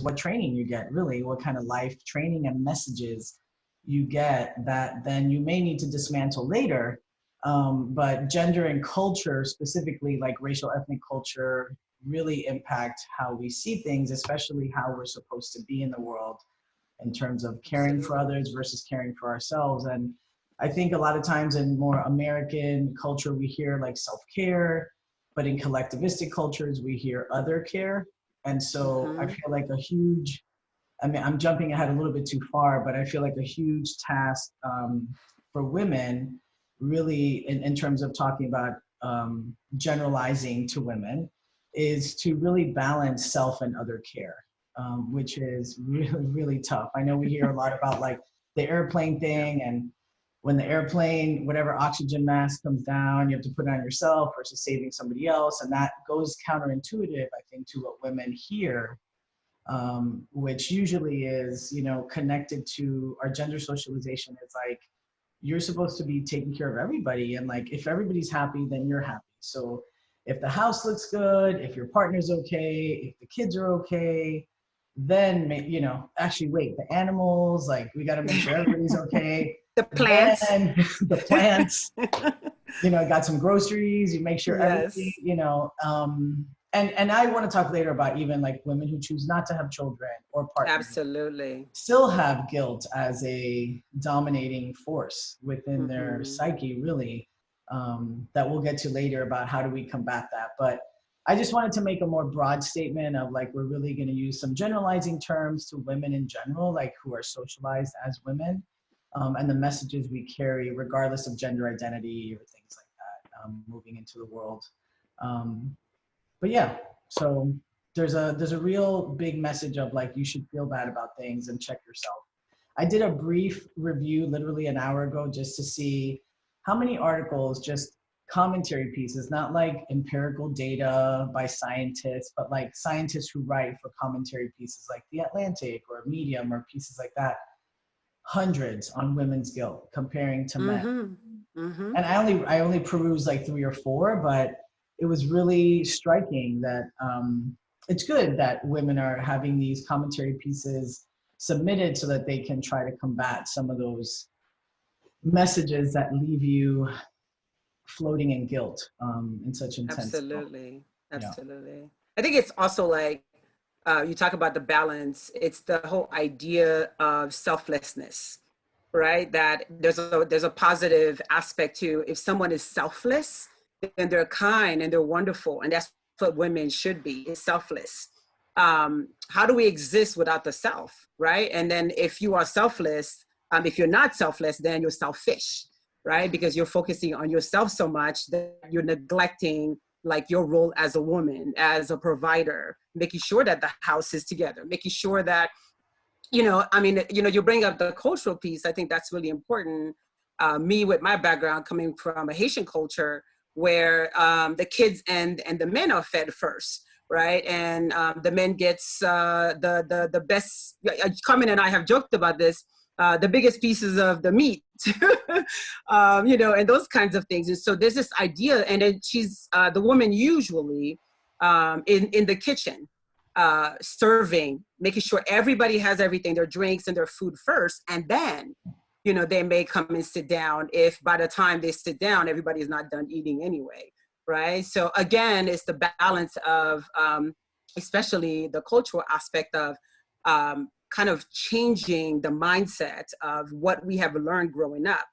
what training you get, really, what kind of life training and messages you get that then you may need to dismantle later. But gender and culture, specifically like racial ethnic culture, really impact how we see things, especially how we're supposed to be in the world in terms of caring for Absolutely. others versus caring for ourselves. And I think a lot of times in more American culture, we hear like self-care, but in collectivistic cultures, we hear other care. And so I Mm-hmm. feel like a huge, I mean, I'm jumping ahead a little bit too far, but I feel like a huge task for women, really, in terms of talking about generalizing to women, is to really balance self and other care, which is really, really tough. I know we hear a lot about like the airplane Yeah. thing, and when the airplane, whatever oxygen mask comes down, you have to put it on yourself versus saving somebody else. And that goes counterintuitive, I think, to what women hear, which usually is, you know, connected to our gender socialization. Is like, you're supposed to be taking care of everybody. And like, if everybody's happy, then you're happy. So if the house looks good, if your partner's okay, if the kids are okay, then, you know, actually, wait, the animals, like, we got to make sure everybody's okay. The plants. Then the plants, you know, got some groceries, you make sure everything, Yes. you know, and I want to talk later about even like women who choose not to have children or partners Absolutely. still have guilt as a dominating force within their Mm-hmm. psyche, really, that we'll get to later about how do we combat that. But I just wanted to make a more broad statement of like, we're really going to use some generalizing terms to women in general, like who are socialized as women, and the messages we carry, regardless of gender identity or things like that, moving into the world. Um, but yeah, so there's a real big message of like, you should feel bad about things and check yourself. I did a brief review literally an hour ago just to see how many articles, just commentary pieces, not like empirical data by scientists, but like scientists who write for commentary pieces like The Atlantic or Medium or pieces like that, hundreds on women's guilt comparing to men. Mm-hmm. Mm-hmm. And I only perused like three or four, but it was really striking that it's good that women are having these commentary pieces submitted so that they can try to combat some of those messages that leave you floating in guilt in such intense guilt. Absolutely. Yeah. Absolutely. I think it's also like you talk about the balance. It's the whole idea of selflessness, right? That there's a positive aspect to if someone is selfless, then they're kind and they're wonderful, and that's what women should be. Is selfless. How do we exist without the self, right? And then if you are selfless, if you're not selfless, then you're selfish, right? Because you're focusing on yourself so much that you're neglecting like your role as a woman, as a provider, making sure that the house is together, making sure that, I mean, you bring up the cultural piece. I think that's really important. Me with my background coming from a Haitian culture where the kids and the men are fed first, right? And the men gets the best. Carmen and I have joked about this. The biggest pieces of the meat, and those kinds of things. And so there's this idea, and then she's the woman usually in the kitchen, serving, making sure everybody has everything, their drinks and their food first, and then they may come and sit down if by the time they sit down everybody's not done eating anyway, right? So again, it's the balance of especially the cultural aspect of kind of changing the mindset of what we have learned growing up,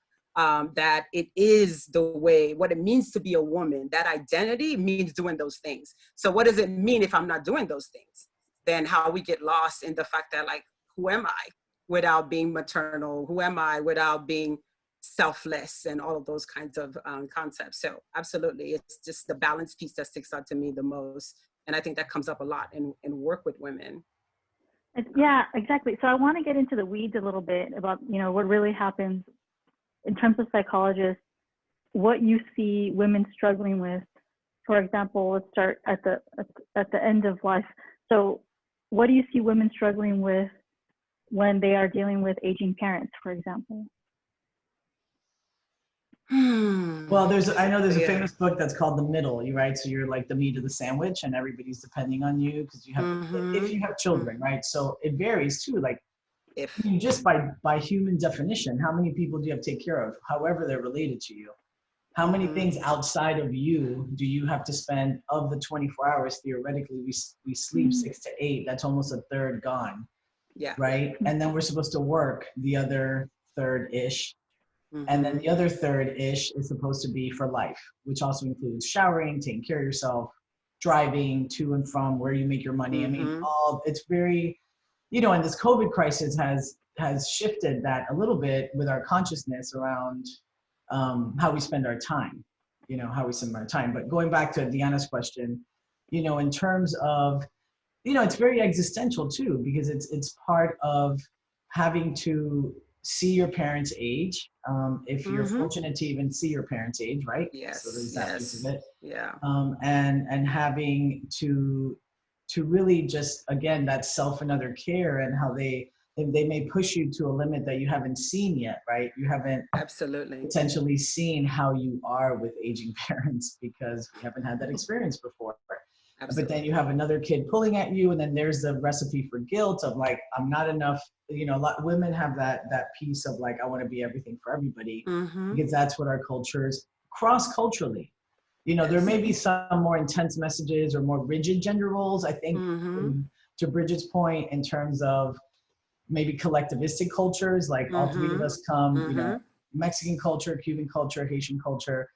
that it is the way, what it means to be a woman. That identity means doing those things. So what does it mean if I'm not doing those things? Then how we get lost in the fact that, like, who am I without being maternal? Who am I without being selfless, and all of those kinds of concepts. So absolutely, it's just the balance piece that sticks out to me the most. And I think that comes up a lot in work with women. Yeah, exactly. So I want to get into the weeds a little bit about, what really happens in terms of psychologists, what you see women struggling with. For example, let's start at the end of life. So what do you see women struggling with when they are dealing with aging parents, for example? Well, I know there's a Yeah. famous book that's called The Middle, right? So you're like the meat of the sandwich and everybody's depending on you because you have, if you have children, right? So it varies too. Like, I If. mean, just by human definition, how many people do you have to take care of, however they're related to you? How many things outside of you do you have to spend of the 24 hours? Theoretically, we sleep 6 to 8. That's almost a third gone, Yeah. right? And then we're supposed to work the other third-ish. And then the other third-ish is supposed to be for life, which also includes showering, taking care of yourself, driving to and from where you make your money. I mean, it's very, and this COVID crisis has shifted that a little bit with our consciousness around how we spend our time, how we spend our time. But going back to Deanna's question, in terms of, it's very existential too, because it's part of having to see your parents age, if you're fortunate to even see your parents age, right? Yes. So there's that piece of it. Yeah. And having to really just, again, that self and other care, and how they may push you to a limit that you haven't seen yet, right? You haven't Absolutely potentially seen how you are with aging parents because we haven't had that experience before. But then you have another kid pulling at you, and then there's the recipe for guilt of like, I'm not enough. A lot of women have that piece of like, I want to be everything for everybody, because that's what our culture is cross-culturally. There may be some more intense messages or more rigid gender roles, I think, to Bridget's point, in terms of maybe collectivistic cultures, like all three of us come, Mexican culture, Cuban culture, Haitian culture,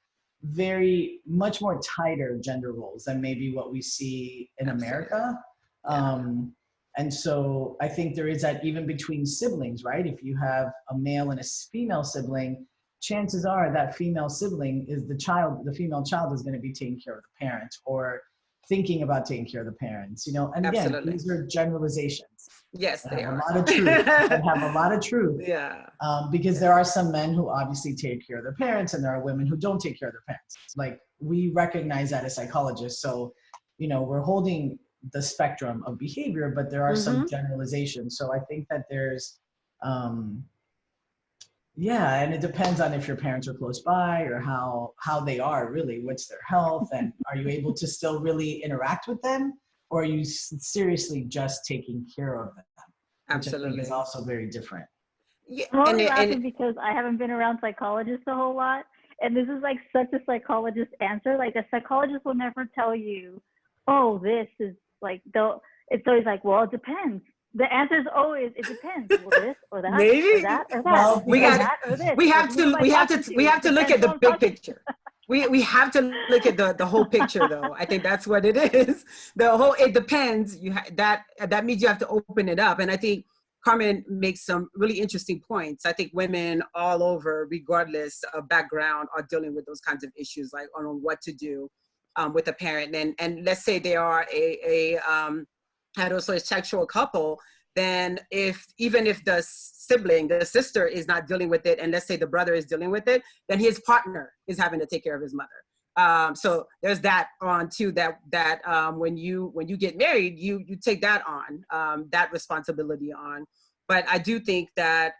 very much more tighter gender roles than maybe what we see in America. And so I think there is that even between siblings, right? If you have a male and a female sibling, chances are that female sibling is the female child is going to be taking care of the parent, or thinking about taking care of the parents, and again, these are generalizations. Yes, they have are. a lot of truth. And have a lot of truth. Yeah. Because there are some men who obviously take care of their parents, and there are women who don't take care of their parents. Like, we recognize that as psychologists. So, we're holding the spectrum of behavior, but there are some generalizations. So I think that there's, and it depends on if your parents are close by, or how they are really, what's their health, and are you able to still really interact with them, or are you seriously just taking care of them? Which I think is also very different. Yeah, I'm only laughing because I haven't been around psychologists a whole lot, and this is like such a psychologist answer. Like, a psychologist will never tell you, oh, this is like, it's always like, well, it depends. The answer is always, it depends. Well, this or that, maybe, or that, or that. Well, we have to look at the big picture. We have to look at the whole picture, though. I think that's what it is. It depends. That means you have to open it up. And I think Carmen makes some really interesting points. I think women all over, regardless of background, are dealing with those kinds of issues, like on what to do with a parent. And let's say they are a heterosexual couple, then even if the sibling, the sister, is not dealing with it, and let's say the brother is dealing with it, then his partner is having to take care of his mother. So there's that on too, that when you get married, you take that on, that responsibility on. But I do think that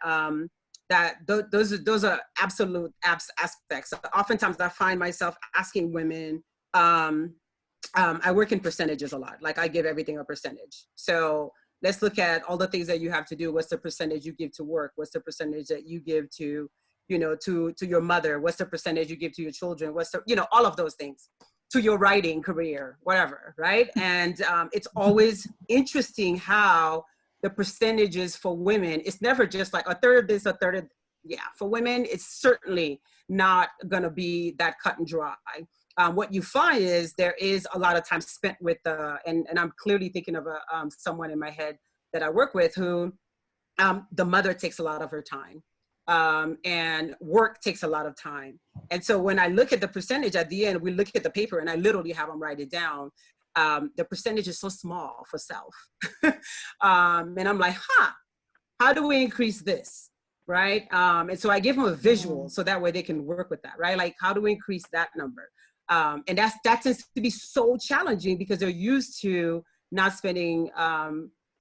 those are absolute aspects. Oftentimes I find myself asking women, I work in percentages a lot. Like, I give everything a percentage. So let's look at all the things that you have to do. What's the percentage you give to work? What's the percentage that you give to your mother? What's the percentage you give to your children? What's all of those things, to your writing career, whatever, right? And it's always interesting how the percentages for women, it's never just like a third of this, a third of, for women, it's certainly not gonna be that cut and dry. What you find is there is a lot of time spent with, and I'm clearly thinking of someone in my head that I work with who the mother takes a lot of her time, and work takes a lot of time. And so when I look at the percentage at the end, we look at the paper and I literally have them write it down. The percentage is so small for self. And I'm like, how do we increase this? Right? And so I give them a visual so that way they can work with that, right? Like, how do we increase that number? And that tends to be so challenging because they're used to not spending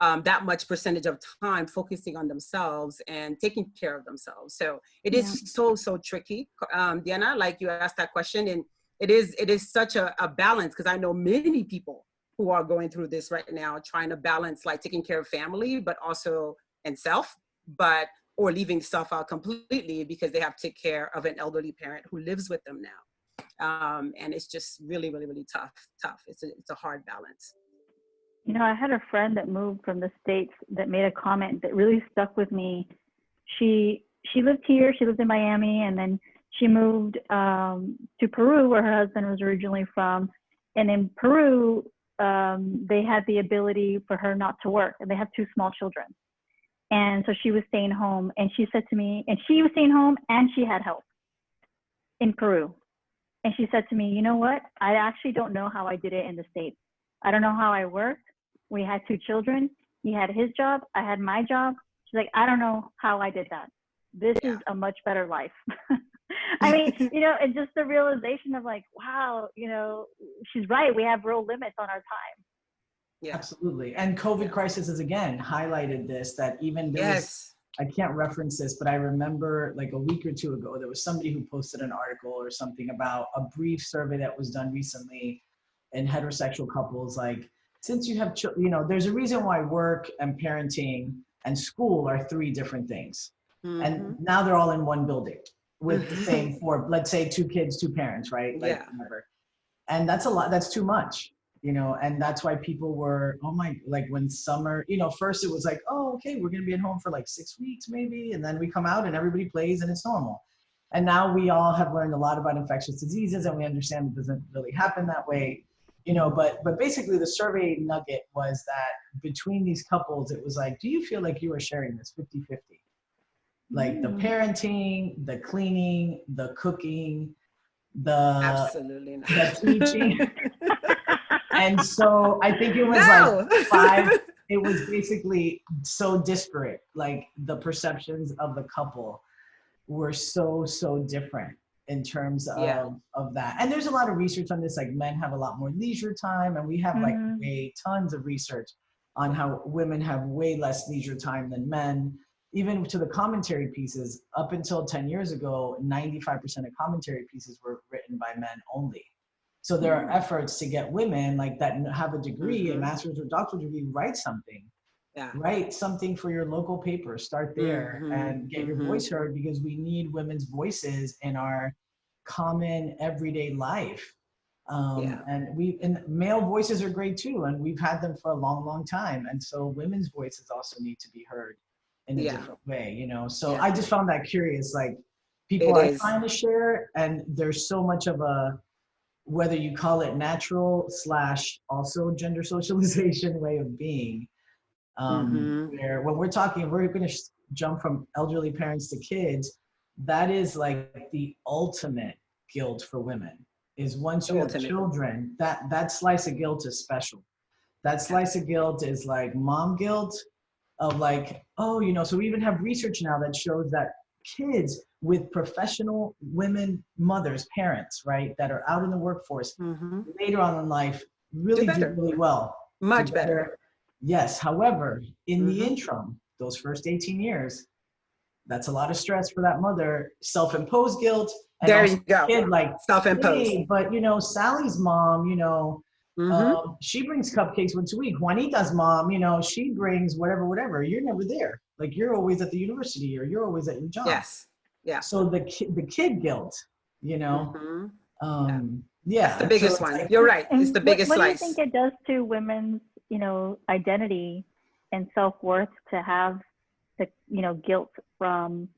that much percentage of time focusing on themselves and taking care of themselves. So it is so tricky. Diana, like you asked that question, and it is such a balance, because I know many people who are going through this right now, trying to balance like taking care of family, but also and self, or leaving self out completely because they have to take care of an elderly parent who lives with them now. And it's just really tough. It's a hard balance. You know, I had a friend that moved from the States that made a comment that really stuck with me. She lived here, she lived in Miami, and then she moved to Peru, where her husband was originally from. And in Peru, they had the ability for her not to work, and they have 2 small children. And so she was staying home, and she said to me, and she was staying home and she had help in Peru. And she said to me, you know what? I actually don't know how I did it in the States. I don't know how I worked. We had 2 children. He had his job. I had my job. She's like, I don't know how I did that. This is a much better life. I mean, you know, and just the realization of like, wow, you know, she's right. We have real limits on our time. Yeah, absolutely. And COVID crisis has again highlighted this, that even there was, I can't reference this, but I remember like a week or 2 ago, there was somebody who posted an article or something about a brief survey that was done recently in heterosexual couples. Like, since you have, you know, there's a reason why work and parenting and school are 3 different things. And now they're all in one building with the same 4, let's say 2 kids, 2 parents, right? Like, whatever. And that's a lot, that's too much, you know, and that's why people were, oh my, like when summer, you know, first it was like, oh, okay, we're going to be at home for like 6 weeks maybe. And then we come out and everybody plays and it's normal. And now we all have learned a lot about infectious diseases, and we understand it doesn't really happen that way. You know, but basically the survey nugget was that between these couples, it was like, do you feel like you are sharing this 50-50? Like the parenting, the cleaning, the cooking, Absolutely not. the teaching. And so I think it was like 5, it was basically so disparate. Like the perceptions of the couple were so different in terms of that. And there's a lot of research on this, like men have a lot more leisure time, and we have like tons of research on how women have way less leisure time than men. Even to the commentary pieces, up until 10 years ago, 95% of commentary pieces were written by men only. So there are efforts to get women like that have a degree, a master's or doctoral degree, write something. Write something for your local paper, start there and get your voice heard, because we need women's voices in our common everyday life. And male voices are great too, and we've had them for a long time. And so women's voices also need to be heard in a different way, you know? So I just found that curious, like people are trying to share, and there's so much of a, whether you call it natural / also gender socialization way of being. Where when we're talking, we're going to jump from elderly parents to kids. That is like the ultimate guilt for women, is once you have children, that slice of guilt is special. That slice of guilt is like mom guilt of like, oh, you know, so we even have research now that shows that kids with professional women, mothers, parents, right, that are out in the workforce later on in life really do really well. Much better. Yes. However, in the interim, those first 18 years, that's a lot of stress for that mother, self-imposed guilt. And there you go. Kid, like, self-imposed. hey, but you know, Sally's mom, you know, she brings cupcakes once a week. Juanita's mom, you know, she brings whatever. You're never there. Like, you're always at the university or you're always at your job. Yes. Yeah. So the kid guilt, you know, That's the biggest one. You're right. It's the biggest slice. What do you think it does to women's, you know, identity and self-worth to have the, you know, guilt from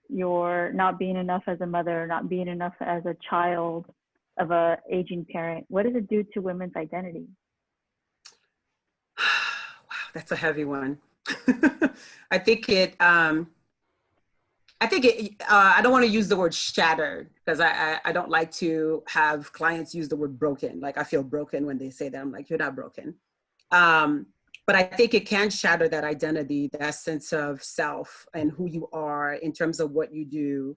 your not being enough as a mother, not being enough as a child of a aging parent? What does it do to women's identity? Wow, that's a heavy one. I think it, I don't want to use the word shattered, because I don't like to have clients use the word broken. Like, I feel broken when they say that. I'm like, you're not broken. But I think it can shatter that identity, that sense of self and who you are in terms of what you do.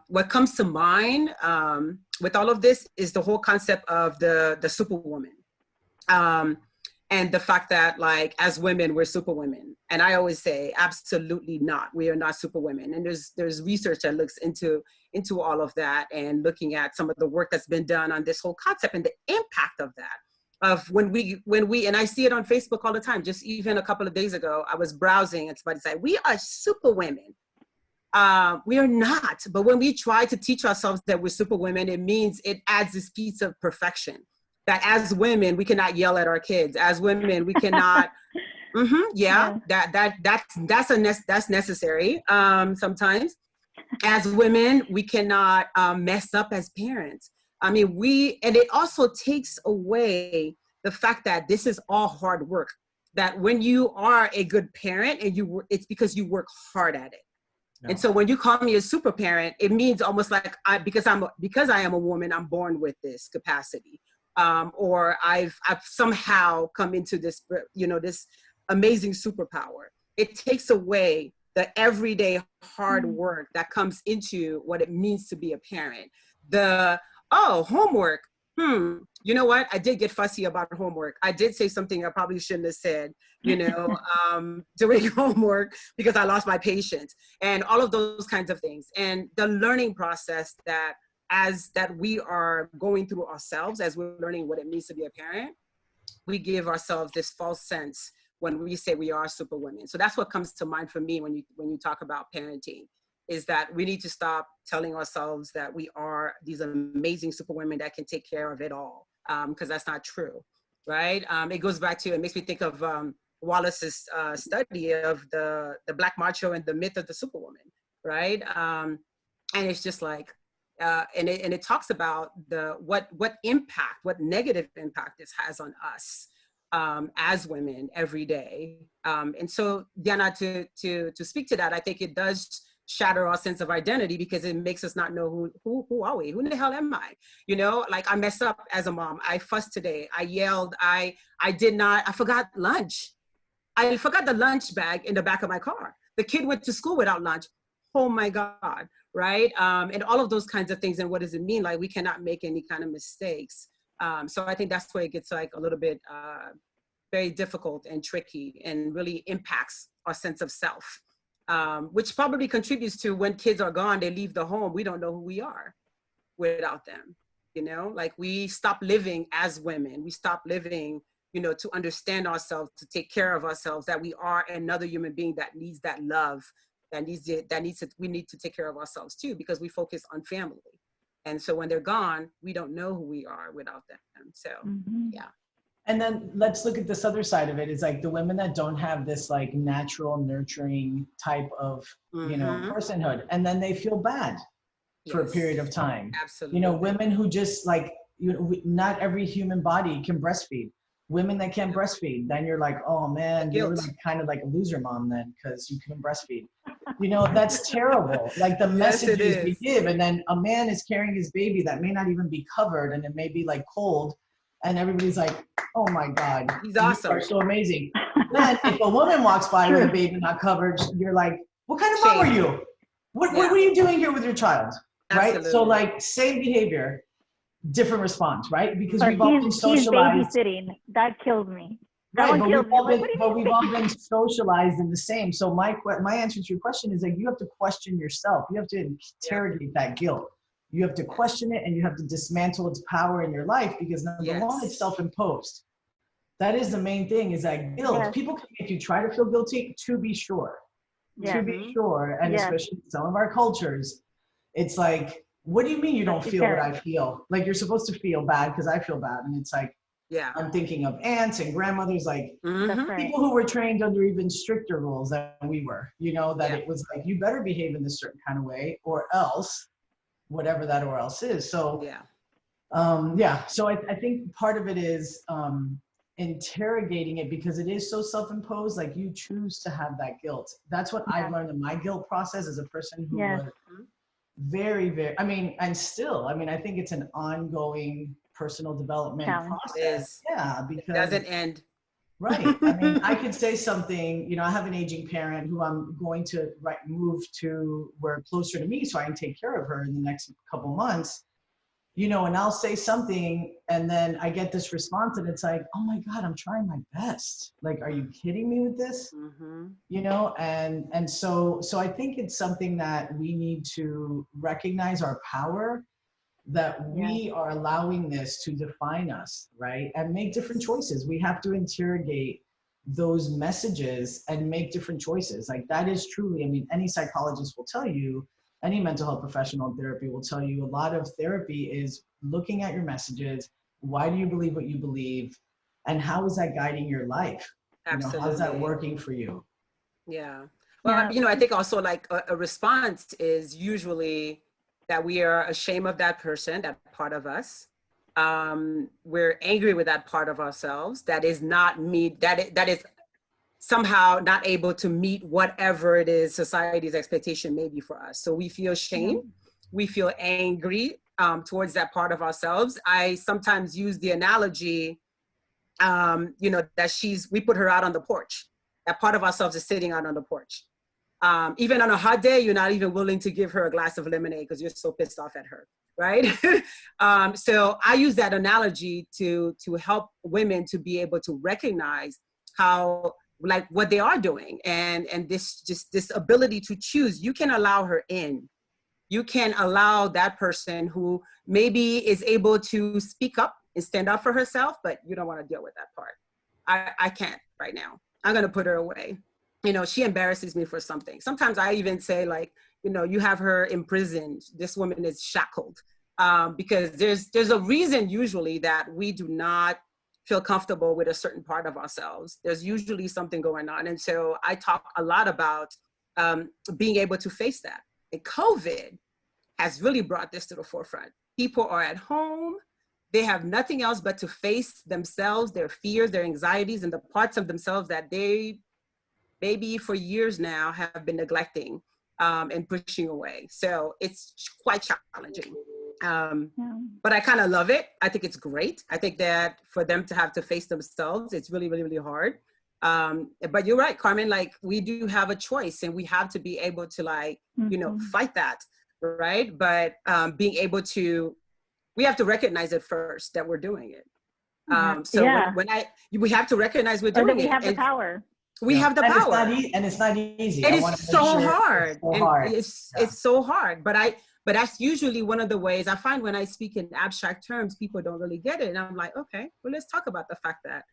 What comes to mind with all of this is the whole concept of the superwoman. and the fact that like as women we're super women. And I always say absolutely not, we are not super women. And there's research that looks into all of that, and looking at some of the work that's been done on this whole concept and the impact of that, of when we and I see it on Facebook all the time. Just even a couple of days ago I was browsing and somebody said we are super women. We are not. But when we try to teach ourselves that we're super women, it means it adds this piece of perfection. That as women, we cannot yell at our kids. As women, we cannot. That's necessary sometimes. As women, we cannot mess up as parents. I mean, and it also takes away the fact that this is all hard work. That when you are a good parent, and it's because you work hard at it. No. And so when you call me a super parent, it means almost like because I am a woman, I'm born with this capacity. Or I've somehow come into this, this amazing superpower. It takes away the everyday hard work that comes into what it means to be a parent. Homework. You know what? I did get fussy about homework. I did say something I probably shouldn't have said, during homework, because I lost my patience, and all of those kinds of things. And the learning process that we are going through ourselves as we're learning what it means to be a parent, we give ourselves this false sense when we say we are super women. So that's what comes to mind for me when you talk about parenting, is that we need to stop telling ourselves that we are these amazing super women that can take care of it all, because that's not true, right? It goes back to, it makes me think of Wallace's study of the Black macho and the myth of the superwoman, right? And it's just like, and it talks about what negative impact this has on us as women every day. And so, Diana, to speak to that, I think it does shatter our sense of identity, because it makes us not know who are we? Who in the hell am I? Like I messed up as a mom. I fussed today. I yelled. I forgot lunch. I forgot the lunch bag in the back of my car. The kid went to school without lunch. Oh my God. Right? And all of those kinds of things. And what does it mean? Like we cannot make any kind of mistakes. So I think that's where it gets like a little bit very difficult and tricky, and really impacts our sense of self, which probably contributes to when kids are gone, they leave the home, we don't know who we are without them. Like we stop living as women. We stop living, to understand ourselves, to take care of ourselves, that we are another human being that needs that love, we need to take care of ourselves too, because we focus on family. And so when they're gone, we don't know who we are without them. So, yeah. And then let's look at this other side of it. It's like the women that don't have this like natural nurturing type of, personhood. And then they feel bad for a period of time. Absolutely. Women who just like, not every human body can breastfeed. Women that can't breastfeed, then you're like, oh man, you're like kind of like a loser mom then, because you couldn't breastfeed. That's terrible. Like the messages we give, and then a man is carrying his baby that may not even be covered, and it may be like cold, and everybody's like, oh my God, he's awesome. You are so amazing. Then if a woman walks by with a baby not covered, you're like, what kind of mom are you? What are you doing here with your child? Right? Absolutely. So like same behavior, different response, right? Because we've all been socialized. He's babysitting. That kills me. Right, but we've all been socialized in the same. So my answer to your question is like, you have to question yourself. You have to interrogate that guilt. You have to question it, and you have to dismantle its power in your life, because number one, it's self-imposed. That is the main thing, is that guilt. Yes. People can make you try to feel guilty, to be sure. Yeah. To be sure, and especially in some of our cultures, it's like, what do you mean you don't feel what I feel? Like you're supposed to feel bad because I feel bad. And it's like, I'm thinking of aunts and grandmothers, like people who were trained under even stricter rules than we were, it was like, you better behave in this certain kind of way, or else, whatever that or else is. So, so I think part of it is interrogating it, because it is so self-imposed. Like you choose to have that guilt. That's what I've learned in my guilt process as a person who was very, very, I think it's an ongoing personal development process. Yeah, because it doesn't end. Right. I could say something, I have an aging parent who I'm going to move to where closer to me so I can take care of her in the next couple months. you know, and I'll say something and then I get this response and it's like, oh my God, I'm trying my best. Like, are you kidding me with this? Mm-hmm. You know, and so I think it's something that we need to recognize our power, that Yeah. we are allowing this to define us, right? And make different choices. We have to interrogate those messages and make different choices. Like that is truly, I mean, any psychologist will tell you, any mental health professional in therapy will tell you, a lot of therapy is looking at your messages. Why do you believe what you believe? And how is that guiding your life? You know, how's that Absolutely. working for you? Yeah. Well, Yeah. you know, I think also like a response is usually that we are ashamed of that person, that part of us. We're angry with that part of ourselves that is not meet, that is somehow not able to meet whatever it is society's expectation may be for us. So we feel Yeah. shame, we feel angry towards that part of ourselves. I sometimes use the analogy, you know, that we put her out on the porch. That part of ourselves is sitting out on the porch. Even on a hot day, you're not even willing to give her a glass of lemonade because you're so pissed off at her, right? So I use that analogy to help women to be able to recognize how, like, what they are doing, and this ability to choose. You can allow her in. You can allow that person who maybe is able to speak up and stand up for herself, but you don't want to deal with that part. I can't right now. I'm going to put her away. You know, she embarrasses me for something. Sometimes I even say, like, you know, you have her imprisoned. This woman is shackled, because there's a reason usually that we do not feel comfortable with a certain part of ourselves. There's usually something going on. And so I talk a lot about being able to face that. And COVID has really brought this to the forefront. People are at home. They have nothing else but to face themselves, their fears, their anxieties, and the parts of themselves that they maybe for years now have been neglecting and pushing away. So it's quite challenging. But I kind of love it. I think it's great. I think that for them to have to face themselves, it's really, really, really hard. But you're right, Carmen, like we do have a choice and we have to be able to, like, you know, fight that, right? But being able to, we have to recognize it first that we're doing it. So we have to recognize we're doing that we it. have the power. We have the power. And it's not easy. It I is want to so make sure hard. It's so hard. It's so hard. But that's usually one of the ways I find when I speak in abstract terms, people don't really get it. And I'm like, okay, well, let's talk about the fact that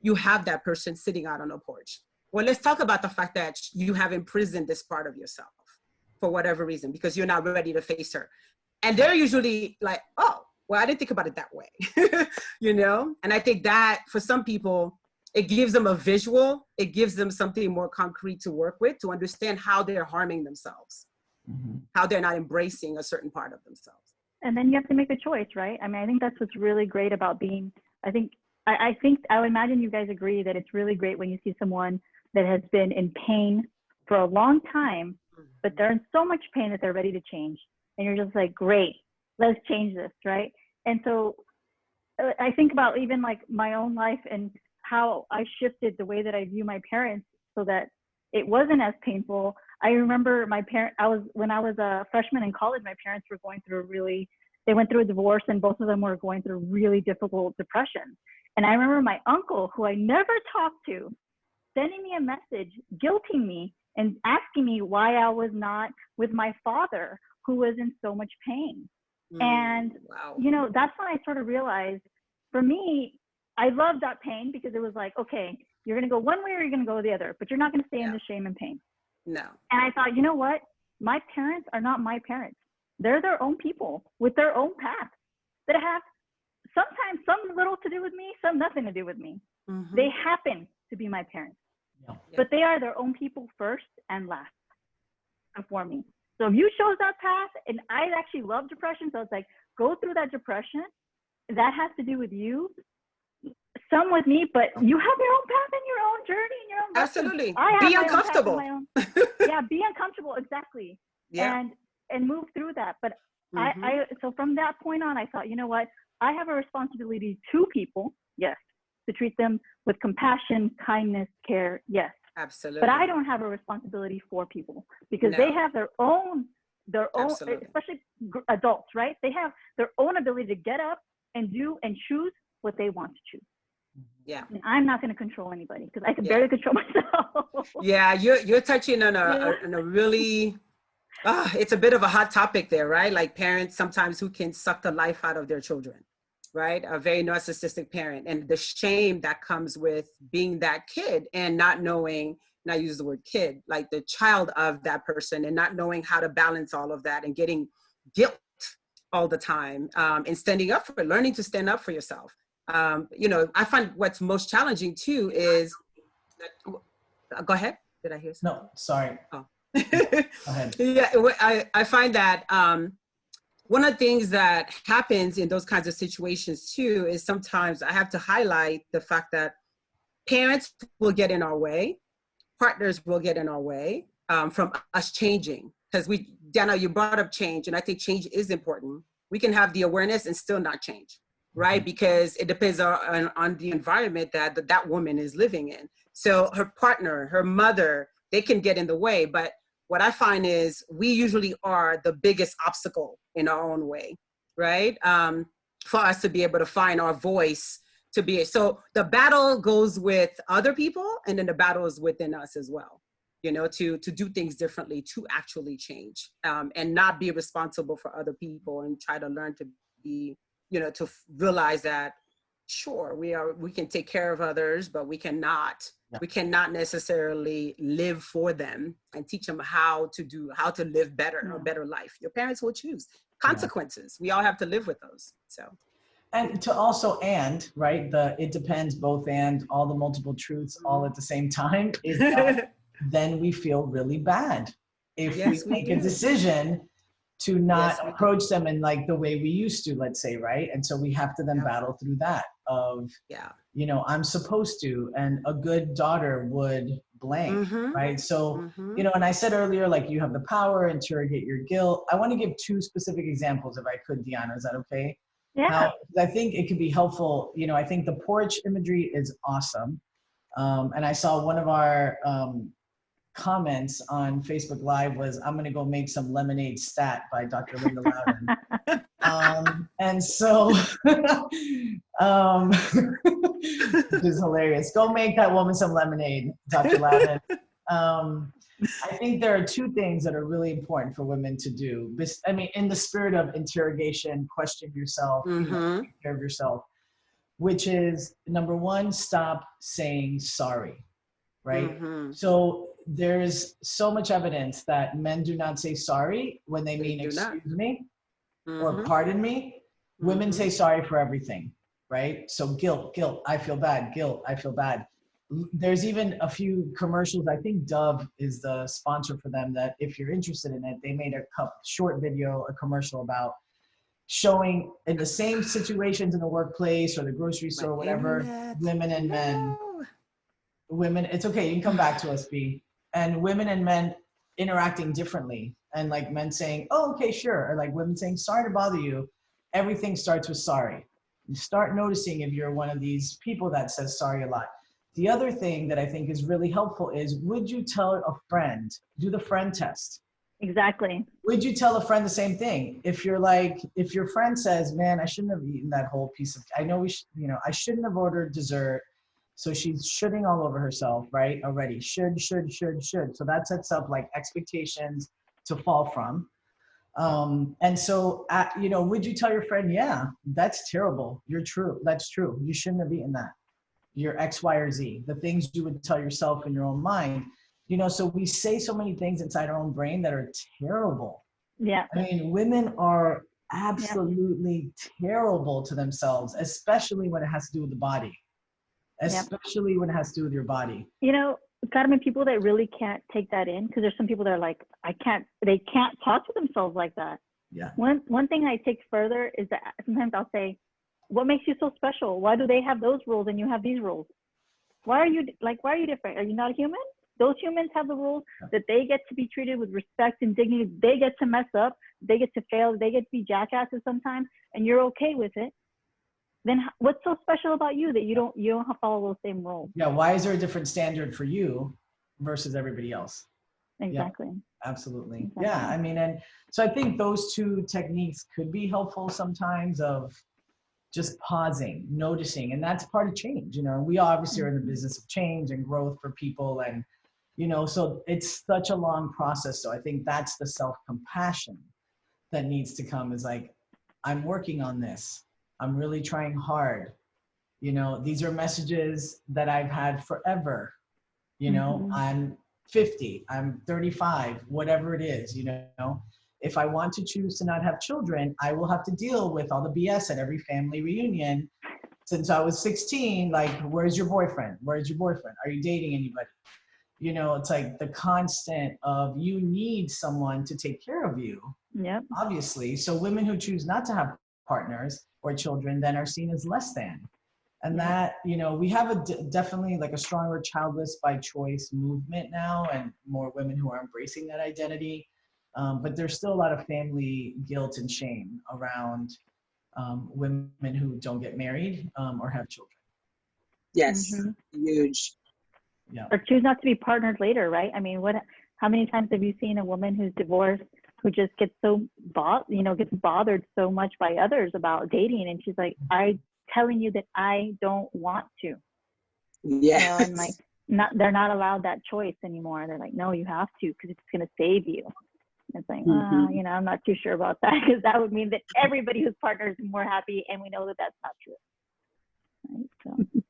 you have that person sitting out on a porch. Well, let's talk about the fact that you have imprisoned this part of yourself for whatever reason, because you're not ready to face her. And they're usually like, oh, well, I didn't think about it that way, you know? And I think that for some people, it gives them a visual, it gives them something more concrete to work with, to understand how they're harming themselves, how they're not embracing a certain part of themselves. And then you have to make a choice, right? I mean, I think that's what's really great about being, I think I would imagine you guys agree that it's really great when you see someone that has been in pain for a long time, but they're in so much pain that they're ready to change. And you're just like, great, let's change this, right? And so I think about even like my own life and how I shifted the way that I view my parents so that it wasn't as painful. I remember when I was a freshman in college, my parents were going through they went through a divorce and both of them were going through really difficult depression. And I remember my uncle, who I never talked to, sending me a message, guilting me and asking me why I was not with my father, who was in so much pain. And, you know, that's when I sort of realized, for me, I loved that pain because it was like, okay, you're going to go one way or you're going to go the other, but you're not going to stay in the shame and pain. No. And I thought, you know what? My parents are not my parents. They're their own people with their own path that have sometimes some little to do with me, some nothing to do with me. They happen to be my parents, but they are their own people first and last before me. So if you chose that path, and I actually love depression, so it's like, go through that depression. That has to do with you, some with me, but you have your own path and your own journey and your own Absolutely. Be uncomfortable. Yeah, be uncomfortable, exactly. Yeah. And move through that. But so from that point on, I thought, you know what? I have a responsibility to people, yes, to treat them with compassion, kindness, care, yes. Absolutely. But I don't have a responsibility for people because they have their own their own, Absolutely. especially adults, right? They have their own ability to get up and do and choose what they want to choose. Yeah. And I'm not going to control anybody because I can Yeah. barely control myself. Yeah. You're touching on Yeah. a really, it's a bit of a hot topic there, right? Like parents sometimes who can suck the life out of their children, right? A very narcissistic parent, and the shame that comes with being that kid and not knowing, and I use the word kid, like the child of that person, and not knowing how to balance all of that and getting guilt all the time, and standing up for it, learning to stand up for yourself. You know, I find what's most challenging too is, go ahead. Did I hear something? No, sorry. Oh. Go ahead. Yeah, I find that one of the things that happens in those kinds of situations too is sometimes I have to highlight the fact that parents will get in our way, partners will get in our way from us changing. Because Dana, you brought up change, and I think change is important. We can have the awareness and still not change, right? Because it depends on the environment that woman is living in. So her partner, her mother, they can get in the way. But what I find is we usually are the biggest obstacle in our own way, right? For us to be able to find our voice, so the battle goes with other people, and then the battle is within us as well, you know, to do things differently, to actually change, and not be responsible for other people, and try to learn to be, you know, to realize that, sure, we can take care of others, but we cannot necessarily live for them and teach them how to live better, a better life. Your parents will choose consequences. We all have to live with those. So. And to also, right, it depends, both and, all the multiple truths all at the same time, is that then we feel really bad if we make a decision to not approach them in like the way we used to, let's say, right? And so we have to then battle through that of, you know, I'm supposed to, and a good daughter would blank, right? So, you know, and I said earlier, like, you have the power, interrogate your guilt. I want to give 2 specific examples if I could, Deanna, is that okay? Yeah. Now, I think it could be helpful. You know, I think the porch imagery is awesome. And I saw one of our comments on Facebook Live was, I'm going to go make some lemonade stat by Dr. Linda Loudon. And so, which is hilarious. Go make that woman some lemonade, Dr. Loudon. I think there are 2 things that are really important for women to do. I mean, in the spirit of interrogation, question yourself, you know, take care of yourself, which is, number 1, stop saying sorry, right? So there's so much evidence that men do not say sorry when they mean excuse me or pardon me. Women say sorry for everything, right? So guilt, I feel bad, guilt, I feel bad. There's even a few commercials. I think Dove is the sponsor for them, that if you're interested in it, they made a short video, a commercial about showing in the same situations in the workplace or the grocery store, or whatever, women and men, it's okay, you can come back to us, B, and women and men interacting differently, and like men saying, oh, okay, sure, or like women saying, sorry to bother you. Everything starts with sorry. You start noticing if you're one of these people that says sorry a lot. The other thing that I think is really helpful is, would you tell a friend, do the friend test? Exactly. Would you tell a friend the same thing? If your friend says, man, I shouldn't have eaten that whole piece of, I know I shouldn't have ordered dessert. So she's shoulding all over herself, right? Already, should. So that sets up like expectations to fall from. And so, you know, would you tell your friend, yeah, that's terrible. That's true. You shouldn't have eaten that. You're X, Y, or Z, the things you would tell yourself in your own mind, you know, so we say so many things inside our own brain that are terrible. Yeah. I mean, women are absolutely terrible to themselves, especially when it has to do with the body, especially when it has to do with your body. You know, Carmen, people that really can't take that in, because there's some people that are like, they can't talk to themselves like that. Yeah. One thing I take further is that sometimes I'll say, what makes you so special? Why do they have those rules and you have these rules? Why are you different? Are you not a human? Those humans have the rules that they get to be treated with respect and dignity. They get to mess up. They get to fail. They get to be jackasses sometimes, and you're okay with it. Then what's so special about you that you don't follow those same rules? Yeah. Why is there a different standard for you versus everybody else? Exactly. Absolutely. Exactly. Yeah. I mean, and so I think those two techniques could be helpful sometimes, of just pausing, noticing, and that's part of change. You know, we obviously are in the business of change and growth for people, and, you know, so it's such a long process. So I think that's the self-compassion that needs to come, is like, I'm working on this. I'm really trying hard. You know, these are messages that I've had forever. You know, I'm 50, I'm 35, whatever it is, you know. If I want to choose to not have children, I will have to deal with all the BS at every family reunion since I was 16. Like, where's your boyfriend? Where's your boyfriend? Are you dating anybody? You know, it's like the constant of, you need someone to take care of you. Yep. Obviously. So women who choose not to have partners or children then are seen as less than. And that, you know, we have definitely like a stronger childless by choice movement now, and more women who are embracing that identity. But there's still a lot of family guilt and shame around women who don't get married or have children. Yes, huge. Yeah. Or choose not to be partnered later, right? I mean, how many times have you seen a woman who's divorced who just gets so gets bothered so much by others about dating, and she's like, I'm telling you that I don't want to. Yes. You know, and like, they're not allowed that choice anymore. They're like, no, you have to, because it's going to save you. It's like, you know, I'm not too sure about that, because that would mean that everybody who's partner is more happy, and we know that that's not true. Right? So.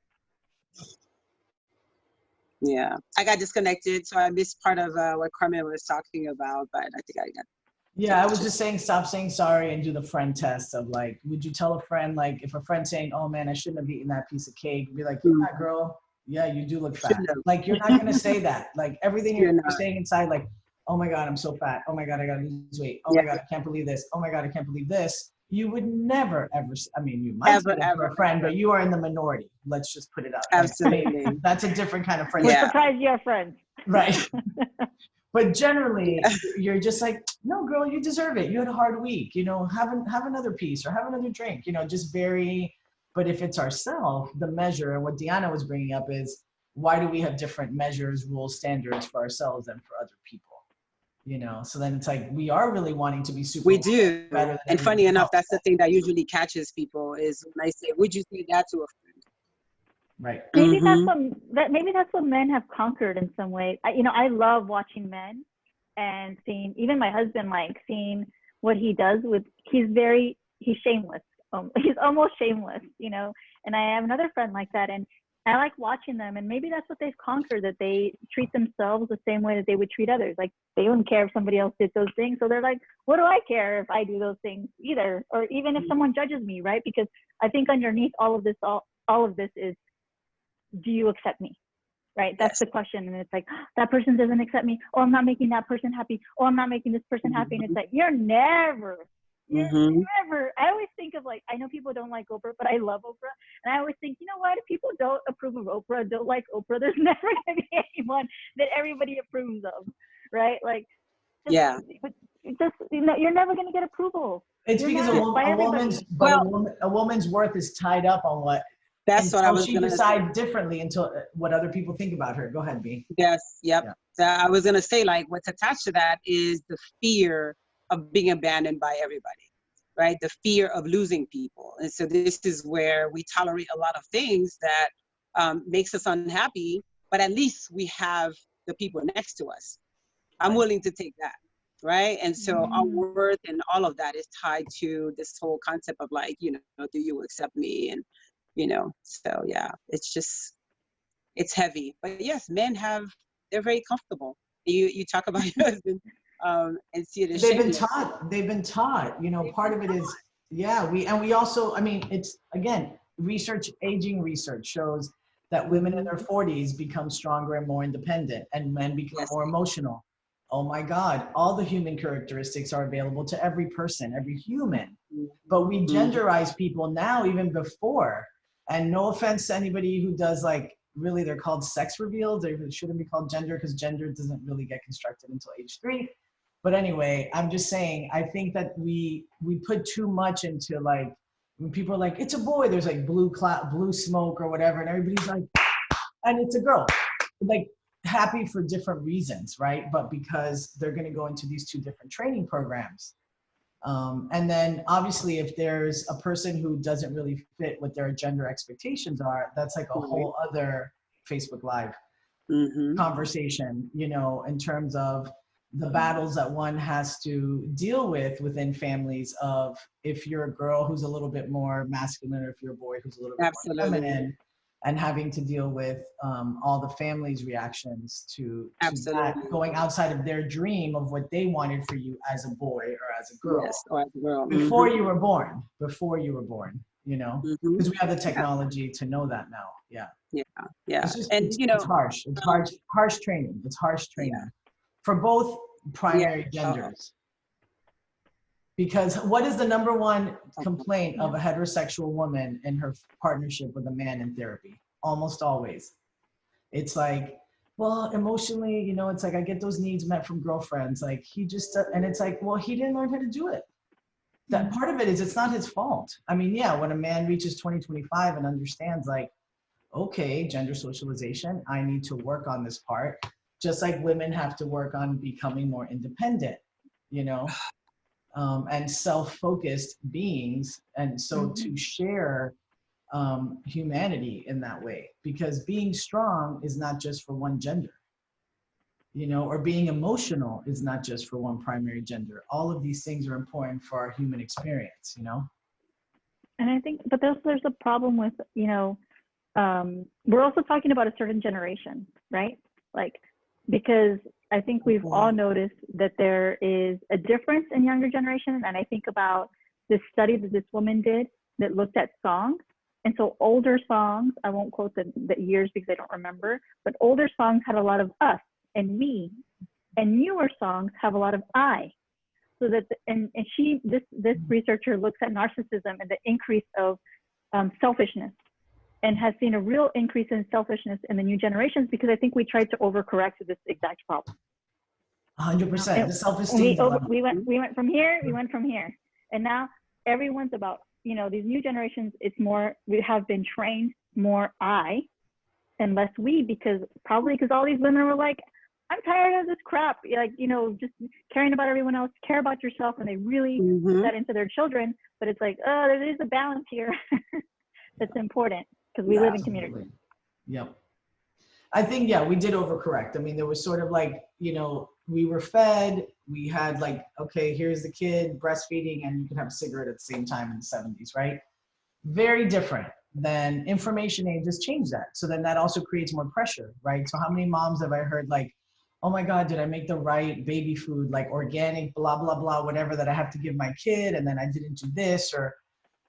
Yeah, I got disconnected, so I missed part of what Carmen was talking about, but I think I got. Yeah, I was just saying, stop saying sorry and do the friend test of like, would you tell a friend, like, if a friend's saying, oh man, I shouldn't have eaten that piece of cake, be like, yeah, girl, yeah, you do look fat. Like, you're not gonna say that. Like, everything you're saying inside, like, oh my God, I'm so fat. Oh my God, I gotta lose weight. Oh my God, I can't believe this. Oh my God, I can't believe this. You would never, ever, I mean, you might say that for a friend, but you are in the minority. Let's just put it out. Absolutely. Like, that's a different kind of friend. We're surprised you have friends. Right. But generally, you're just like, no, girl, you deserve it. You had a hard week. You know, have another piece or have another drink. You know, just very. But if it's ourself, the measure, and what Deanna was bringing up is, why do we have different measures, rules, standards for ourselves and for other people? You know, so then it's like, we are really wanting to be super. We do. Better than and funny enough, else. that's the thing that usually catches people, is when I say, would you say that to a friend? Right. Maybe that's what men have conquered in some way. I love watching men and seeing, even my husband, like seeing what he does with, he's shameless. He's almost shameless, you know, and I have another friend like that, and I like watching them, and maybe that's what they've conquered, that they treat themselves the same way that they would treat others. Like, they wouldn't care if somebody else did those things. So they're like, what do I care if I do those things either? Or even if someone judges me, right? Because I think underneath all of this is, do you accept me? Right? That's the question. And it's like, that person doesn't accept me. Oh, I'm not making that person happy. Oh, I'm not making this person happy. And it's like, you're never. I always think of, like, I know people don't like Oprah, but I love Oprah. And I always think, you know what? If people don't approve of Oprah, don't like Oprah, there's never going to be anyone that everybody approves of. Right? Like, you're never going to get approval. It's because a woman's worth is tied up on what. That's what I was going to decide differently until what other people think about her. Go ahead, B. Yes. Yep. Yeah. So I was going to say, like, what's attached to that is the fear of being abandoned by everybody, right? The fear of losing people. And so this is where we tolerate a lot of things that makes us unhappy, but at least we have the people next to us. I'm willing to take that, right? And so our worth and all of that is tied to this whole concept of, like, you know, do you accept me? And, you know, so yeah, it's heavy. But yes, men they're very comfortable. You talk about your husband and see it as they've been taught, you know, part of it is, we also, I mean, it's, again, aging research shows that women in their 40s become stronger and more independent, and men become more emotional. Oh my God, all the human characteristics are available to every person, every human, but we genderize people now even before. And no offense to anybody who does, like, really, they're called sex reveals. They shouldn't be called gender, because gender doesn't really get constructed until age 3. But anyway, I'm just saying, I think that we put too much into, like, when people are like, it's a boy, there's like blue smoke or whatever, and everybody's like, and it's a girl. Like, happy for different reasons, right? But because they're going to go into these 2 different training programs. And then obviously if there's a person who doesn't really fit what their gender expectations are, that's like a whole other Facebook Live conversation, you know, in terms of the battles that one has to deal with within families of if you're a girl who's a little bit more masculine or if you're a boy who's a little bit more feminine, and having to deal with all the family's reactions to that, going outside of their dream of what they wanted for you as a boy or as a girl, or as a girl. before you were born, you know, because we have the technology to know that now. It's just, And you know, it's harsh training. It's harsh training for both primary genders. Because what is the number one complaint of a heterosexual woman in her partnership with a man in therapy? Almost always. It's like, well, emotionally, you know, it's like I get those needs met from girlfriends. Like he just, and it's like, well, he didn't learn how to do it. That part of it is it's not his fault. I mean, yeah, when a man reaches 2025 and understands like, okay, gender socialization, I need to work on this part. Just like women have to work on becoming more independent, you know? And self-focused beings, and so to share humanity in that way, because being strong is not just for one gender, you know, or being emotional is not just for one primary gender. All of these things are important for our human experience, you know. And I think, but there's a problem with, you know, we're also talking about a certain generation, right? Like, because I think we've all noticed that there is a difference in younger generation. And I think about this study that this woman did that looked at songs. And so older songs, I won't quote the years because I don't remember, but older songs had a lot of us and me, and newer songs have a lot of I. So that, this researcher looks at narcissism and the increase of selfishness, and has seen a real increase in selfishness in the new generations, because I think we tried to overcorrect to this exact problem. 100%. The self-esteem dilemma. We went from here, and now everyone's about, you know, these new generations. It's more, we have been trained more I and less we, because all these women were like, I'm tired of this crap, like, you know, just caring about everyone else, care about yourself, and they really put that into their children. But it's like, oh, there is a balance here that's important, because we live in community. Yep. I think, yeah, we did overcorrect. I mean, there was sort of like, you know, we were fed, we had like, okay, here's the kid breastfeeding and you can have a cigarette at the same time in the 70s, right? Very different. Then information age has changed that. So then that also creates more pressure, right? So how many moms have I heard like, oh my God, did I make the right baby food, like organic, blah, blah, blah, whatever that I have to give my kid, and then I didn't do this, or,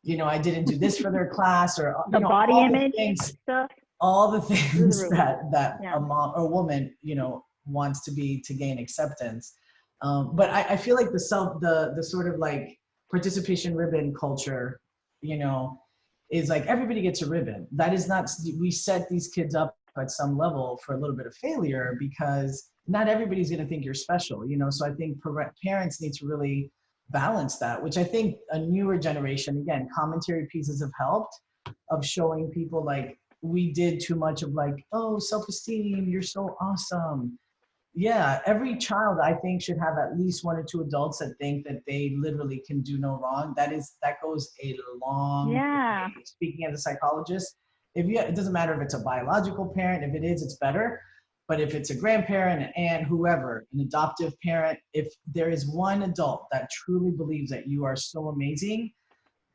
you know, I didn't do this for their class, or the body image stuff. All the things that a mom or a woman, you know, wants to gain acceptance. But I feel like the sort of like participation ribbon culture, you know, is like everybody gets a ribbon. That is not, we set these kids up at some level for a little bit of failure, because not everybody's going to think you're special, you know? So I think parents need to really balance that, which I think a newer generation, again, commentary pieces have helped, of showing people like, we did too much of like, oh, self-esteem, you're so awesome. Yeah, every child I think should have at least 1 or 2 adults that think that they literally can do no wrong. That goes a long way. Speaking as a psychologist, it doesn't matter if it's a biological parent, if it is, it's better. But if it's a grandparent, an aunt, whoever, an adoptive parent, if there is one adult that truly believes that you are so amazing,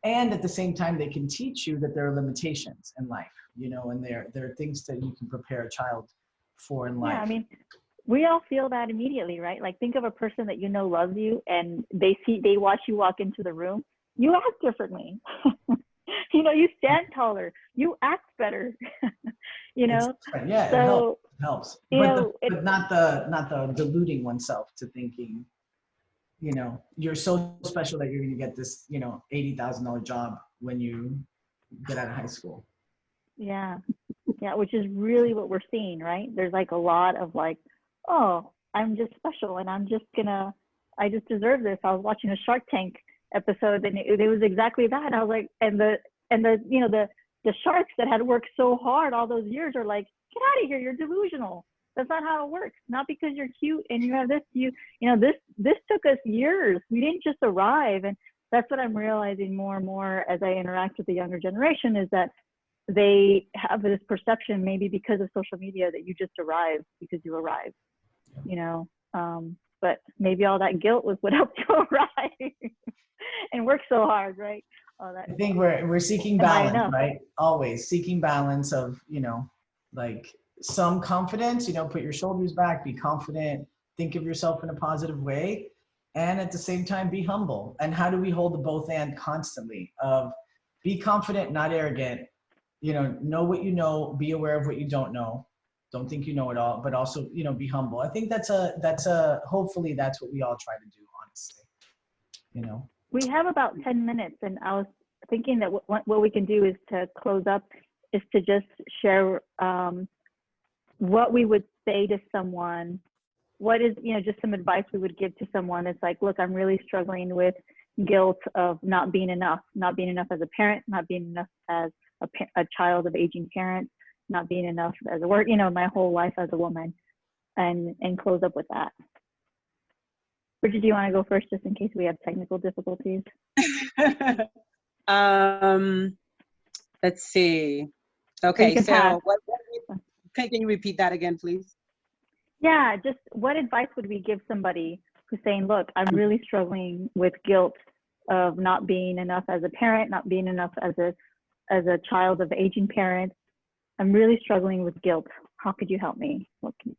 and at the same time they can teach you that there are limitations in life, you know, and there are things that you can prepare a child for in life. Yeah, I mean, we all feel that immediately, right? Like, think of a person that you know loves you, and they watch you walk into the room, you act differently. You know, you stand taller, you act better. You know, yeah, so it helps. But not the deluding oneself to thinking, you know, you're so special that you're going to get this, you know, $80,000 job when you get out of high school. Yeah, which is really what we're seeing, right? There's like a lot of like, oh, I'm just special, and I just deserve this. I was watching a Shark Tank episode, and it was exactly that. I was like, and the you know, the sharks that had worked so hard all those years are like, get out of here, you're delusional. That's not how it works. Not because you're cute and you have this, this took us years. We didn't just arrive. And that's what I'm realizing more and more as I interact with the younger generation, is that they have this perception, maybe because of social media, that you just arrived because you arrived, but maybe all that guilt was what helped you arrive and work so hard, right? I think we're seeking balance, right? Always seeking balance of, like some confidence, put your shoulders back, be confident, think of yourself in a positive way, and at the same time be humble. And how do we hold the both and constantly of be confident, not arrogant, know what you know, be aware of what you don't know. Don't think you know it all, but also, be humble. I think hopefully that's what we all try to do, honestly, We have about 10 minutes, and I was thinking that what we can do is to close up, is to just share what we would say to someone. What is, just some advice we would give to someone. It's like, look, I'm really struggling with guilt of not being enough as a parent, not being enough as a child of aging parents, not being enough as a work, my whole life as a woman, and close up with that. Bridget, do you want to go first, just in case we have technical difficulties? Let's see. Okay, so can you repeat that again, please? Yeah, just what advice would we give somebody who's saying, look, I'm really struggling with guilt of not being enough as a parent, not being enough as a child of aging parents. I'm really struggling with guilt. How could you help me?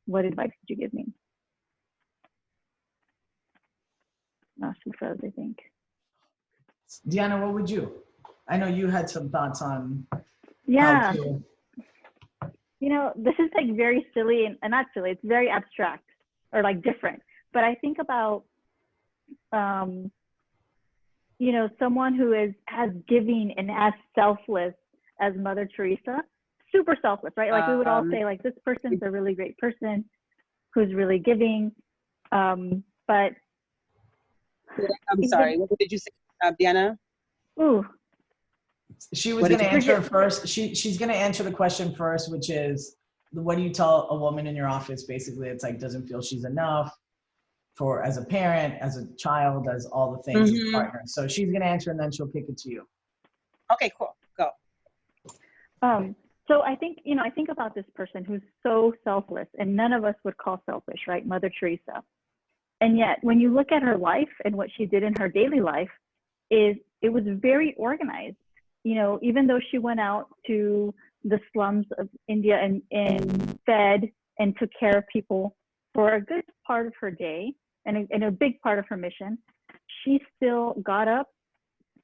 What advice could you give me? She froze, I think. Deanna, what would you? I know you had some thoughts on how to... this is like very silly and not silly, it's very abstract or like different. But I think about, someone who is as giving and as selfless as Mother Teresa, super selfless, right? Like we would all say, like, this person's a really great person who's really giving. But I'm sorry, what did you say, Diana? Ooh. She was going to answer first. She's going to answer the question first, which is, what do you tell a woman in your office? Basically, it's like, doesn't feel she's enough as a parent, as a child, as all the things, as a partner. So she's going to answer, and then she'll kick it to you. Okay, cool. Go. So I think, I think about this person who's so selfless, and none of us would call selfish, right? Mother Teresa. And yet, when you look at her life and what she did in her daily life, it was very organized. Even though she went out to the slums of India and fed and took care of people for a good part of her day and a big part of her mission, she still got up,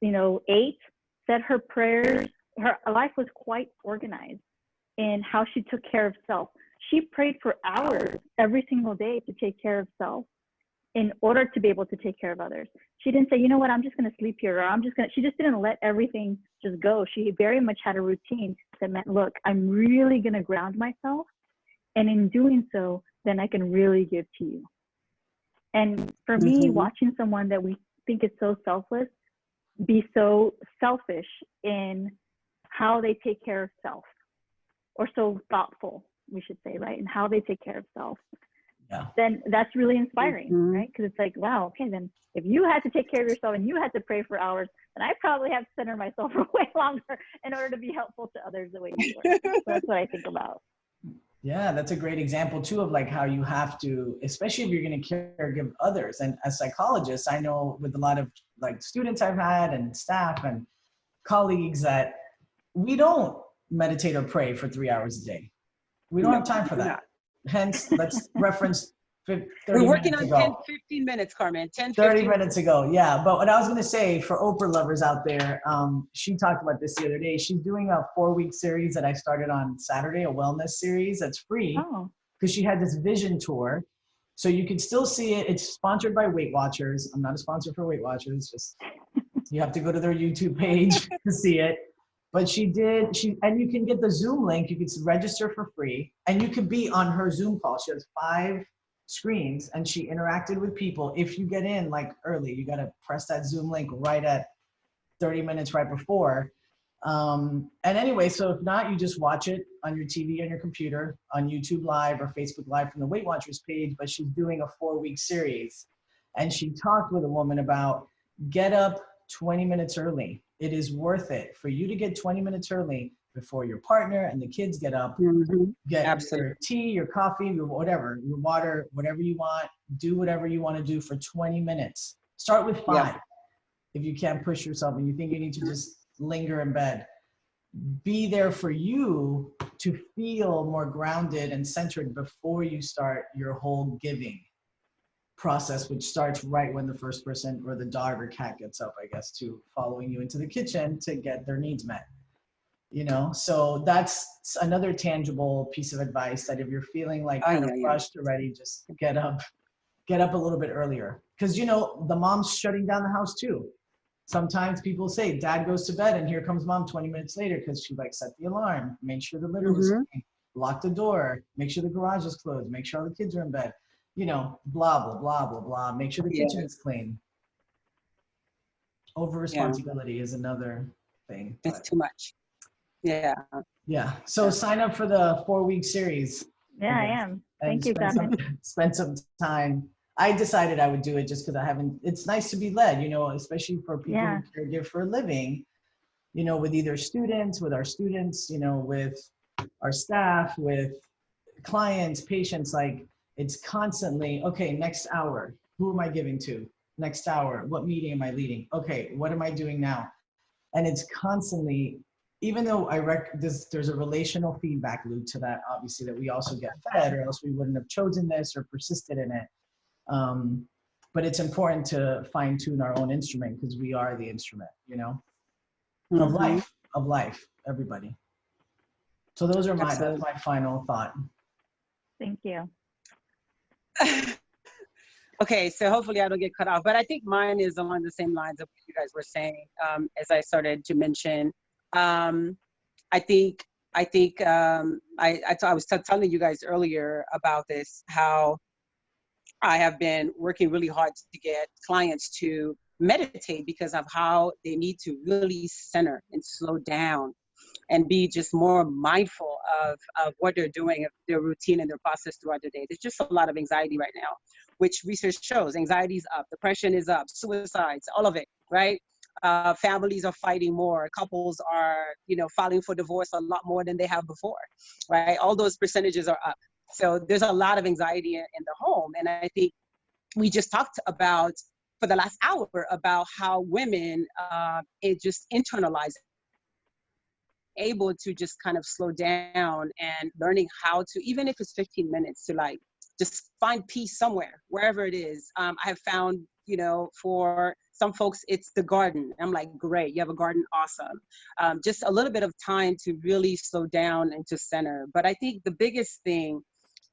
ate, said her prayers. Her life was quite organized in how she took care of self. She prayed for hours every single day to take care of self in order to be able to take care of others. She didn't say, you know what, I'm just going to sleep here, or she just didn't let everything just go. She very much had a routine that meant, look, I'm really going to ground myself. And in doing so, then I can really give to you. And for me, watching someone that we think is so selfless be so selfish in how they take care of self, or so thoughtful, we should say, right? And how they take care of self. Yeah. Then that's really inspiring, right? Because it's like, wow, okay, then if you had to take care of yourself and you had to pray for hours, then I probably have to center myself for way longer in order to be helpful to others the way you were. So that's what I think about. Yeah, that's a great example too of like how you have to, especially if you're going to caregive others. And as psychologists, I know with a lot of like students I've had and staff and colleagues that we don't meditate or pray for 3 hours a day. We don't have time for that. Hence, let's reference 30 We're working minutes on ago. 15 minutes, Carmen. 30 minutes ago, yeah. But what I was going to say for Oprah lovers out there, she talked about this the other day. She's doing a 4-week series that I started on Saturday, a wellness series that's free because she had this vision tour. So you can still see it. It's sponsored by Weight Watchers. I'm not a sponsor for Weight Watchers. Just you have to go to their YouTube page to see it. But and you can get the Zoom link. You can register for free, and you could be on her Zoom call. She has 5 screens, and she interacted with people. If you get in like early, you got to press that Zoom link right at 30 minutes right before. And anyway, so if not, you just watch it on your TV, on your computer, on YouTube Live or Facebook Live from the Weight Watchers page. But she's doing a 4-week series. And she talked with a woman about get up 20 minutes early. It is worth it for you to get 20 minutes early before your partner and the kids get up. Get Absolutely. your tea, your coffee, your whatever, your water, whatever you want. Do whatever you want to do for 20 minutes. Start with 5. Yeah. If you can't push yourself and you think you need to just linger in bed, be there for you to feel more grounded and centered before you start your whole giving process, which starts right when the first person or the dog or cat gets up, I guess, to following you into the kitchen to get their needs met. You know, so that's another tangible piece of advice, that if you're feeling like kind of rushed already, just get up a little bit earlier. Because, you know, the mom's shutting down the house too. Sometimes people say dad goes to bed and here comes mom 20 minutes later because she like set the alarm, make sure the litter was clean, lock the door, make sure the garage is closed, make sure all the kids are in bed, you know, blah, blah, blah, blah, blah. Make sure the kitchen is clean. Over responsibility is another thing. It's too much. Yeah. Yeah. So sign up for the 4-week series. Yeah, I am. Thank you, Batman. Spend some time. I decided I would do it just because it's nice to be led, you know, especially for people who caregive for a living, you know, with either students, with our students, you know, with our staff, with clients, patients, like it's constantly, okay, next hour, who am I giving to? Next hour, what meeting am I leading? Okay, what am I doing now? And it's constantly, even though there's a relational feedback loop to that, obviously, that we also get fed, or else we wouldn't have chosen this or persisted in it. But it's important to fine tune our own instrument because we are the instrument, you know, of life, everybody. So those are that's my final thought. Thank you. Okay, so hopefully I don't get cut off, but I think mine is along the same lines of what you guys were saying. As I started to mention, I was telling you guys earlier about this, how I have been working really hard to get clients to meditate because of how they need to really center and slow down and be just more mindful of what they're doing, of their routine and their process throughout the day. There's just a lot of anxiety right now, which research shows anxiety is up, depression is up, suicides, all of it, right? Families are fighting more. Couples are, you know, filing for divorce a lot more than they have before, right? All those percentages are up. So there's a lot of anxiety in the home. And I think we just talked about, for the last hour, about how women, it just internalize, able to just kind of slow down and learning how to, even if it's 15 minutes, to like just find peace somewhere, wherever it is. I have found, you know, for some folks, it's the garden. I'm like, great, you have a garden, awesome. Just a little bit of time to really slow down and to center. But I think the biggest thing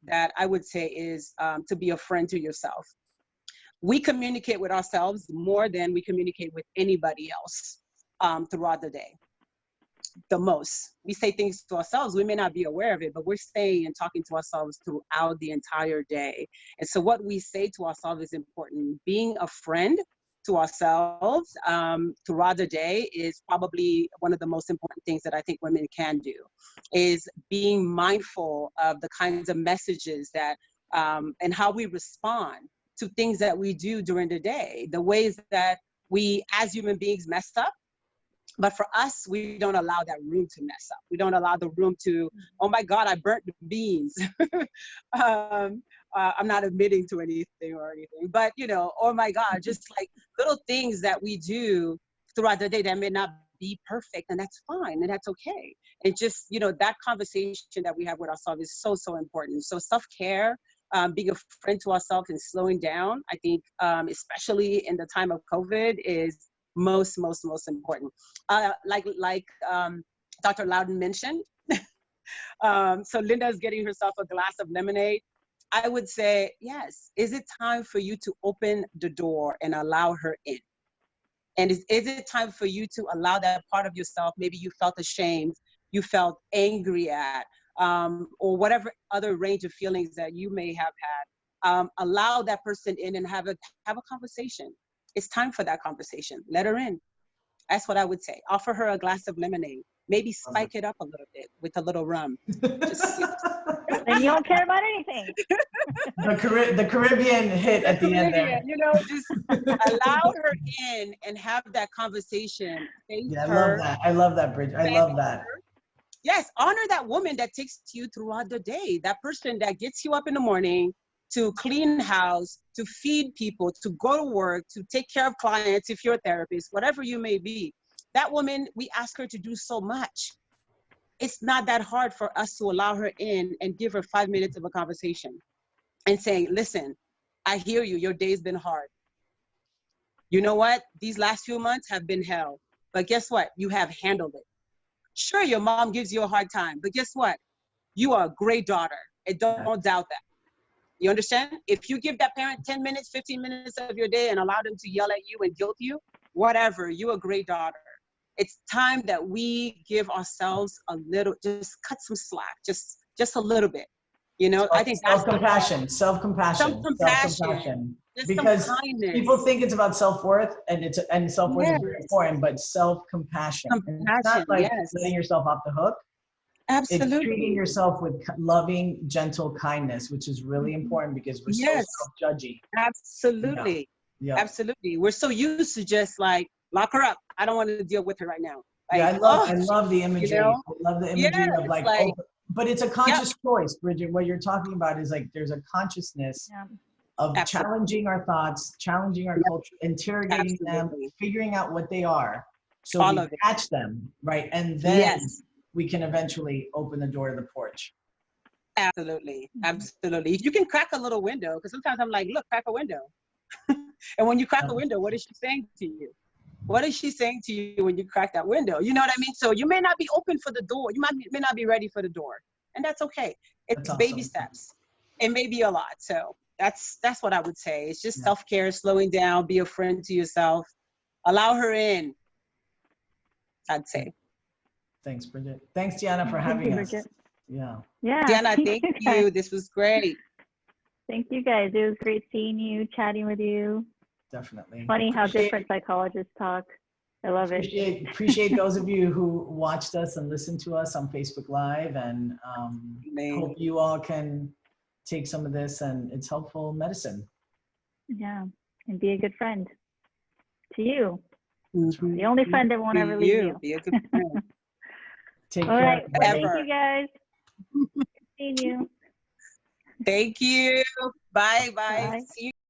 that I would say is to be a friend to yourself. We communicate with ourselves more than we communicate with anybody else throughout the day. The most. We say things to ourselves, we may not be aware of it, but we're saying and talking to ourselves throughout the entire day. And so what we say to ourselves is important. Being a friend to ourselves throughout the day is probably one of the most important things that I think women can do, is being mindful of the kinds of messages that and how we respond to things that we do during the day, the ways that we as human beings mess up. But for us, we don't allow that room to mess up. We don't allow the room to, oh my God, I burnt the beans. I'm not admitting to anything or anything, but you know, oh my God, just like little things that we do throughout the day that may not be perfect, and that's fine, and that's okay. And just, you know, that conversation that we have with ourselves is so, so important. So self-care, being a friend to ourselves and slowing down, I think, especially in the time of COVID, is most important. Like Dr. Loudon mentioned, so Linda is getting herself a glass of lemonade. I would say, yes, is it time for you to open the door and allow her in? And is it time for you to allow that part of yourself, maybe you felt ashamed, you felt angry at, or whatever other range of feelings that you may have had, allow that person in and have a conversation. It's time for that conversation. Let her in. That's what I would say. Offer her a glass of lemonade. Maybe spike it up a little bit with a little rum. Then you don't care about anything. The Caribbean hit at the end there. You know, just allow her in and have that conversation. Yeah, I love that. I love that, Bridget. I love that. Yes, honor that woman that takes you throughout the day. That person that gets you up in the morning to clean house, to feed people, to go to work, to take care of clients if you're a therapist, whatever you may be. That woman, we ask her to do so much. It's not that hard for us to allow her in and give her 5 minutes of a conversation and saying, listen, I hear you, your day's been hard. You know what? These last few months have been hell. But guess what? You have handled it. Sure, your mom gives you a hard time, but guess what? You are a great daughter. And don't doubt that. You understand? If you give that parent 10 minutes, 15 minutes of your day and allow them to yell at you and guilt you, whatever, you're a great daughter. It's time that we give ourselves a little, just cut some slack, just a little bit. You know, I think self-compassion. Because people think it's about self-worth and self-worth is very important, but self-compassion. And it's not like letting yourself off the hook. Absolutely. It's treating yourself with loving, gentle kindness, which is really important because we're so self-judgy. Absolutely. Yeah. Absolutely. We're so used to just like, lock her up. I don't want to deal with her right now. Like, yeah, I love the imagery. You know? I love the imagery of like but it's a conscious choice, Bridget. What you're talking about is like there's a consciousness of challenging our thoughts, challenging our culture, interrogating them, figuring out what they are, so we catch them, right? And then we can eventually open the door to the porch. Absolutely, absolutely. You can crack a little window, because sometimes I'm like, look, crack a window. And when you crack a window, what is she saying to you? What is she saying to you when you crack that window? You know what I mean? So you may not be open for the door. You may not be ready for the door. And that's okay. It's baby steps. It may be a lot. So that's what I would say. It's just self-care, slowing down, be a friend to yourself. Allow her in, I'd say. Thanks, Bridget. Thanks, Deanna, for having us. Bridget. Yeah. Deanna, thank you. This was great. Thank you, guys. It was great seeing you, chatting with you. Definitely. Funny how different psychologists talk. I love it. Appreciate those of you who watched us and listened to us on Facebook Live, and hope you all can take some of this and it's helpful medicine. Yeah, and be a good friend to you. Mm-hmm. The only friend that won't ever leave you. Be a good friend. Take all care. Right. Well, thank you, guys. Good seeing you. Thank you. Bye. See you.